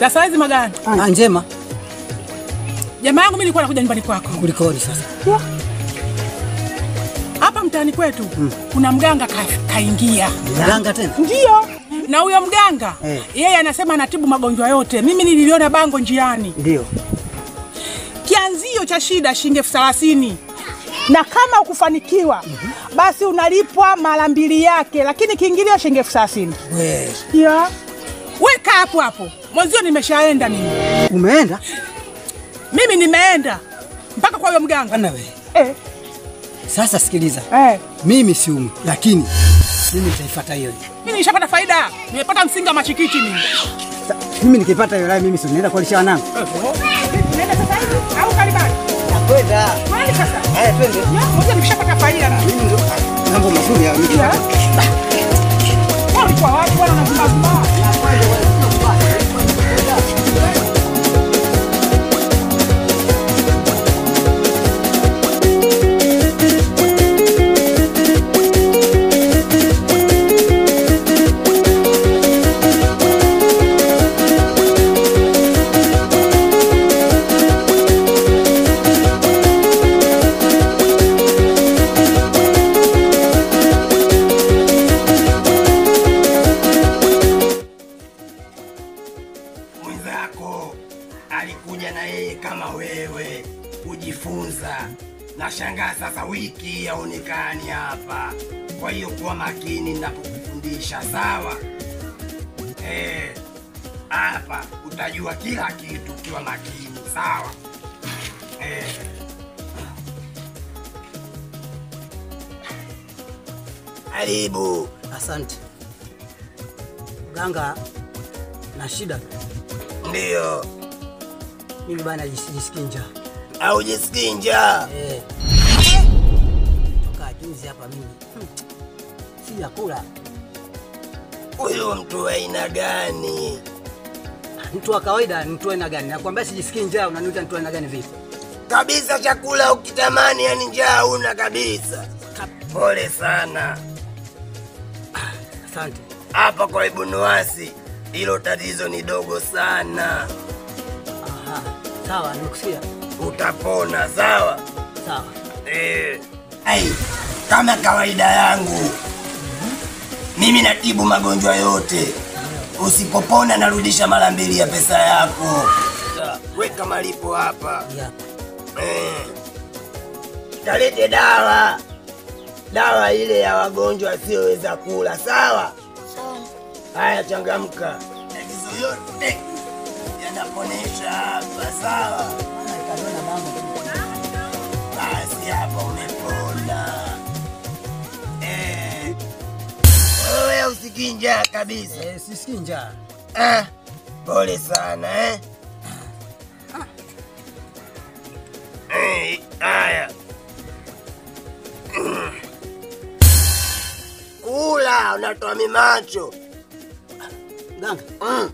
Sasa hizi magani? Njema. Jamaa yangu mimi nilikuwa nakuja nyumbani kwako. Kulikoni sasa? Hapa mtaani kwetu kuna mganga kaingia. Mganga tena? Ndio. Na huyo mganga yeye anasema anatibu magonjwa yote. Mimi niliona bango njiani. Ndio. Kianzio cha shida shilingi 30,000. Na kama ukufanikiwa basi unalipwa mara 2 yake, lakini kiingilio shilingi 30,000. Yeah. Weka hapo hapo. Mwanzo nimeshaenda mimi. Umeenda? Mimi nimeenda mpaka kwa huyo mganga. Bana wewe. Sasa sikiliza. Mimi siumi, lakini mimi nitaifuata hiyo. Mimi nishapata faida. Nimepata msinga machikiti mimi. Mimi nikipata hiyo mimi si naenda kualisha wanangu. Nenda sasa hivi au karibani? Nakwenda. Kwani sasa? Haya twende. Ngoja nishapata faida mimi. Mimi ndo mambo mazuri ya mimi. Kwa watu wana nazumba. Alikuja na yeye kama wewe kujifunza. Nashangaa sasa wiki yaonekani hapa. Kwa hiyo kuwa makini ninapokufundisha, sawa? Hapa utajua kila kitu kiwa makini, sawa? Karibu. Asante. Mganga na shida. Ndio. Mimi bana jisikii njaa. Au jisikii njaa? Toka juzi hapa mimi. Sijakula. Huyo mtu wa aina gani? Mtu wa kawaida, mtu wa aina gani? Nakwambia sijisikii njaa, unaniuliza mtu wa aina gani vipi? Kabisa chakula ukitamani yani njaa una kabisa. Pole sana. Asante. Hapa kwa Ibn Nuwasi hilo tatizo ni dogo sana. Sawa, nimekusikia. Utapona, sawa? Sawa. Kama kawaida yangu. Mimi natibu magonjwa yote. Usipopona narudisha mara 2 ya pesa yako. Weka malipo hapa. Kalete dawa. Dawa ile ya wagonjwa asiyoweza kula, sawa? Sawa. Haya, changamka. Tatizo yote yanaponesha hapa, sawa? Basi hapa umepona. Wewe usikii njaa kabisa? Sisikii njaa. Pole sana, haya. Kula, unatoa mimacho. Ganga,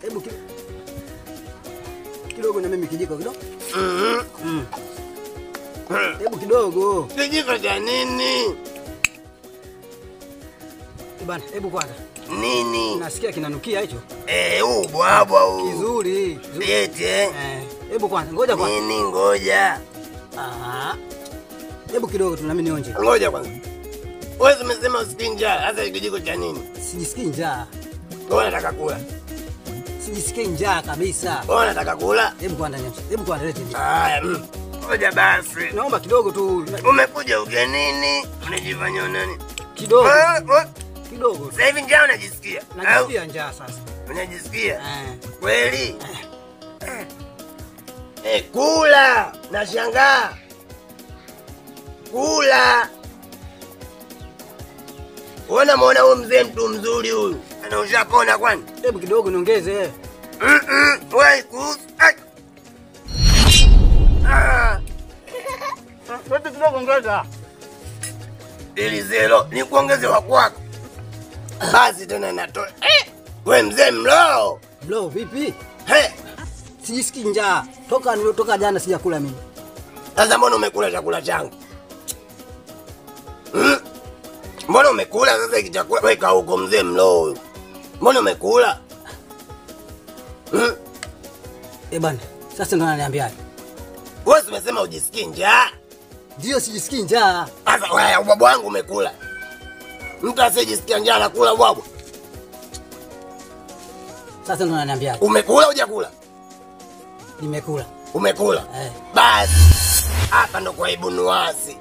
hebu kidogo na mimi kijiko kidogo. Hebu kidogo. Kijiko cha nini? Bana, hebu kwanza. Nini? Nasikia kinanukia hicho. Bwabwa huu. Kizuri. Yete. Hebu kwanza, ngoja kwanza. Nini ngoja? Hebu kidogo tu na mimi nionje. Ngoja kwanza. Wewe umesema usikii njaa, hasa kijiko cha nini? Sijisikii njaa. Wewe unataka kula? Sijisikii njaa kabisa. Wewe unataka kula? Hebu kwanza nyamsha. Hebu kwanza lete. Haya. Ngoja basi. Naomba kidogo tu. Umekuja ugenini? Unajifanya nani? Kidogo. Kidogo. Sasa hivi njaa unajisikia? Najisikia njaa sasa. Unajisikia? Kweli? Kula. Nashangaa. Kula. Uona muona huyu mzee mtu mzuri huyu. Ana ushapona kwani? Hebu kidogo niongeze. Wewe kuhusu. Wewe kidogo ongeza. Ili zero ni kuongeze wa kwako. Basi tena natoa. Wewe mzee mlo. Mlo vipi? Sijisikii njaa. Toka jana sijakula mimi. Sasa mbona umekula chakula changu? Mbona umekula sasa hiki chakula? Weka huko mzee mlo huyu. Mbona umekula? bwana. Sasa ndo ananiambia. Wewe umesema ujisikii njaa? Ndio sijisikii njaa. Sasa wewe ubwabwa wangu umekula. Mtu asijisikia njaa anakula ubwabwa. Sasa ndo ananiambia. Umekula hujakula? Nimekula. Umekula? Basi. Hapa ndo kwa Ibu Nuwasi.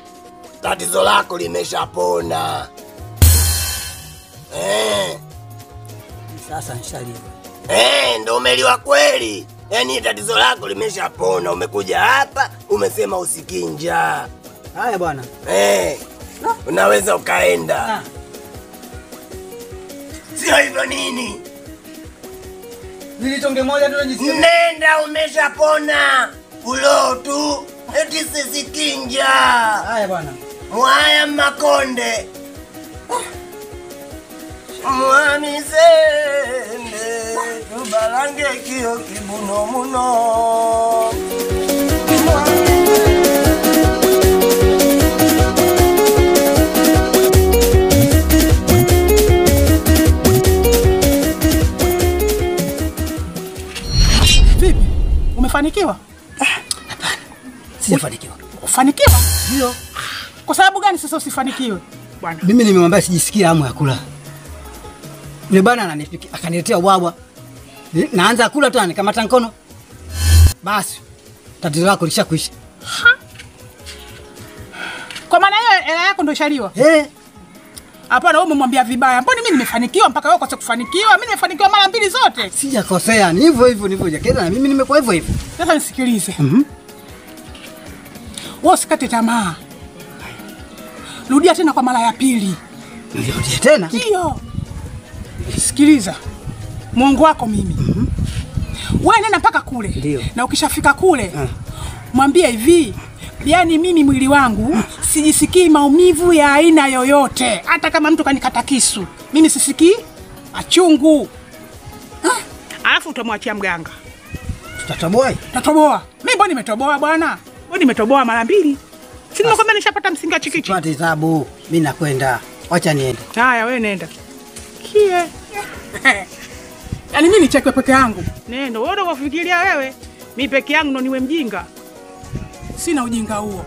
Tatizo lako limeshapona. Sasa nishaliwa. Ndo umeliwa kweli. Yaani tatizo lako limeshapona. Umekuja hapa, umesema usikii njaa. Haya bwana. Unaweza ukaenda. Sio hivyo nini? Nilitonge moja tu najisikia. Nenda umeshapona. Ulo tu. Eti sisikii njaa. Haya bwana. Mwaya Makonde. Mwami zende. Tubalange kio kibuno muno. Vipi? Umefanikiwa? Hapana. Sijafanikiwa. Ufanikiwa? Ndio. Kwa sababu gani sasa usifanikiwe? Bwana. Mimi nimemwambia sijisikia hamu ya kula. Yule bwana ananipikia, akaniletea ubwabwa. Naanza kula tu anikamata mkono. Basi tatizo lako lishakwisha. Kwa maana hiyo hela yako ndio ishaliwa? Hapana, wewe umemwambia vibaya. Mbona mimi nimefanikiwa mpaka wewe ukose kufanikiwa? Mimi nimefanikiwa mara mbili zote. Sijakosea, ni hivyo hivyo nilivyojakeza na mimi nimekuwa hivyo hivyo. Sasa nisikilize. Wewe usikate tamaa. Rudia tena kwa mara ya pili. Rudia tena? Ndio. Sikiliza. Mungu wako mimi. Wewe nenda mpaka kule. Ndiyo. Na ukishafika kule, mwambie hivi, yaani mimi mwili wangu sijisikii maumivu ya aina yoyote. Hata kama mtu kanikata kisu, mimi sisikii achungu. Alafu utamwachia mganga. Tutatoboa? Tatoboa. Mimi mbona nimetoboa bwana? Mbona nimetoboa mara mbili? Si nimekwambia nishapata msinga chikichi. Pate tabu, mimi nakwenda. Acha niende. Haya wewe nenda. Kie. Yaani mimi nichekwe peke yangu. Nenda, wewe ndio wafikiria wewe. Mimi peke yangu ndo niwe mjinga. Sina ujinga huo.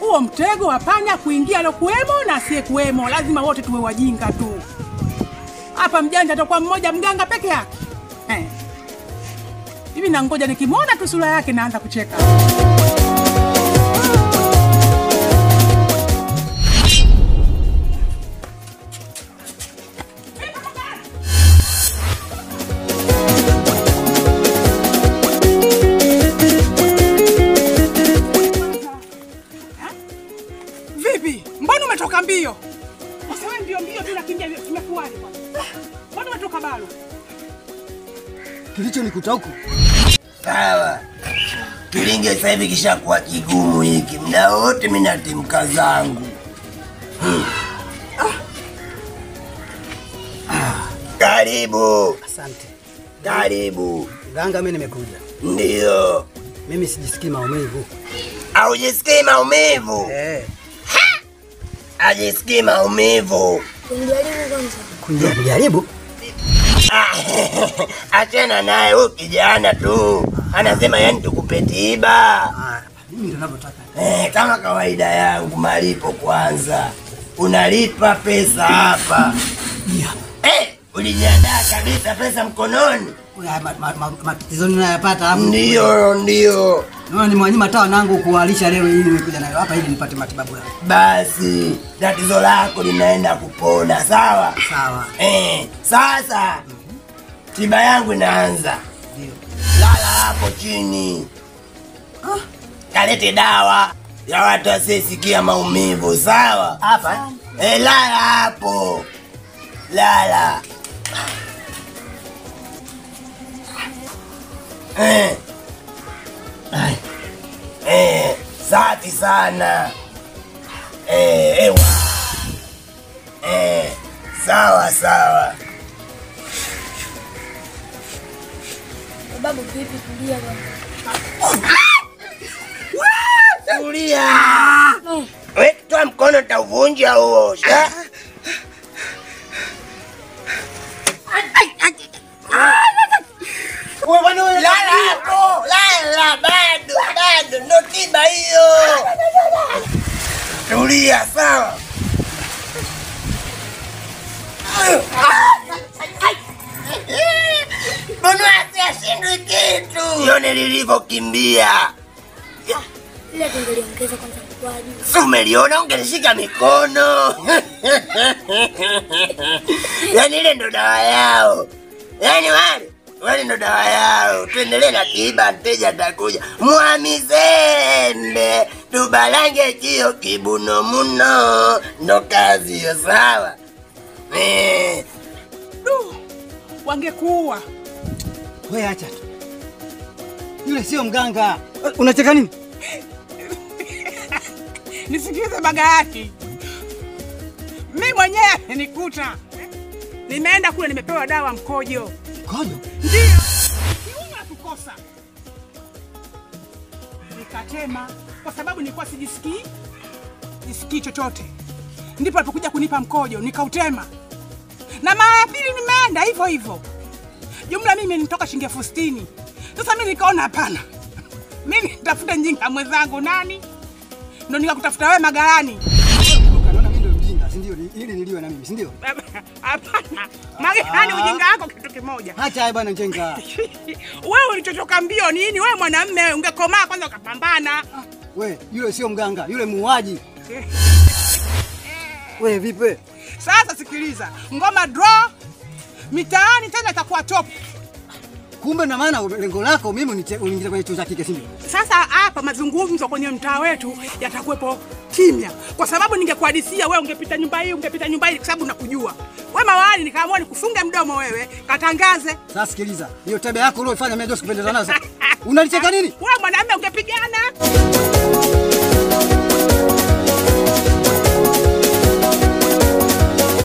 Huo mtego wa panya kuingia alokuwemo na asiyekuwemo. Lazima wote tuwe wajinga tu. Hapa mjanja atakuwa mmoja mganga peke yake. Hivi na ngoja nikimwona tu sura yake naanza kucheka. Vipi? Mbona umetoka mbio? Sasa wewe mbio tu nakimbia imekuwaje bwana? Mbona umetoka balo? Kilicho nikuta huko. Sawa. Kilinge sasa hivi kishakuwa kigumu hiki. Muda wote mimi natimka zangu. Karibu. Asante. Karibu. Mganga mimi nimekuja. Ndio. Mimi sijisikii maumivu. Haujisikii maumivu? Hajisikii maumivu. Kujaribu? Achana naye huyu kijana tu. Anasema yani tukupe tiba. Mimi ndio ninavyotaka. Kama kawaida yangu malipo kwanza. Unalipa pesa hapa. Ulijiandaa kabisa pesa mkononi? Matatizo ninayopata hapo. Ndio. Naona ni mwanyima tawa nangu kuwalisha leo ili nikuja nayo hapa ili nipate matibabu yangu. Basi tatizo lako linaenda kupona, sawa? Sawa. Sasa tiba yangu inaanza. Ndio. Lala hapo chini. Kalete dawa ya watu wasisikia maumivu, sawa? Hapa? Lala hapo. Lala. Safi sana. Sawa. Babu vipi, tulia bwana. Tulia. Wewe toa mkono tauvunja huo. Wewe bwana wewe. Lala hapo. Lala bado ndo tiba hiyo. Tulia sawa. Mbona asishindwe kitu? Yone lilivyokimbia. Ile tungeliongeza kwanza kwa juu. Si umeliona ungenishika mikono. Yaani ile ndo dawa yao. Yaani wale ndo dawa yao. Tuendelee na tiba, mteja atakuja. Mwamizembe, tubalange kio kibuno muno. Ndo kazi hiyo sawa. Wangekuua. Wewe acha tu. Yule sio mganga. Unacheka nini? Nisikilize Bagahati. Mimi mwenyewe nikuta. Nimeenda kule nimepewa dawa mkojo. Mkojo? Ndio. Kiunga kukosa. Nikatema kwa sababu nilikuwa sijisikii chochote. Ndipo alipokuja kunipa mkojo nikautema. Na mara ya pili nimeenda hivyo hivyo. Jumla mimi nitoka shilingi 60,000. Sasa mimi nikaona hapana. Mimi nitafuta njinga mwenzangu nani? Ndio nikakutafuta wewe Magalani. Unaona mimi ndio mjinga, si ndio? Ili niliwe na mimi, si ndio? Hapana. Magalani ujinga wako kitu kimoja. Acha hai bwana mjenga. Wewe ulichotoka mbio nini? Wewe mwanamume ungekomaa kwanza ukapambana. Wewe yule sio mganga, yule muuaji. Wewe vipi? Sasa sikiliza. Ngoma draw. Mitaani tena itakuwa top. Kumbe na maana lengo lako mimi uniingiza kwenye chuo cha kike, si ndio? Sasa hapa mazungumzo kwenye mtaa wetu yatakuwepo kimya. Kwa sababu ningekuhadisia wewe ungepita nyumba hii, kwa sababu nakujua. Wewe mawali nikaamua nikufunge mdomo wewe, katangaze. Sasa sikiliza. Hiyo tabia yako uliyofanya mimi ndio sikupendeza nayo. Unalicheka nini? Wewe mwanamume ungepigana.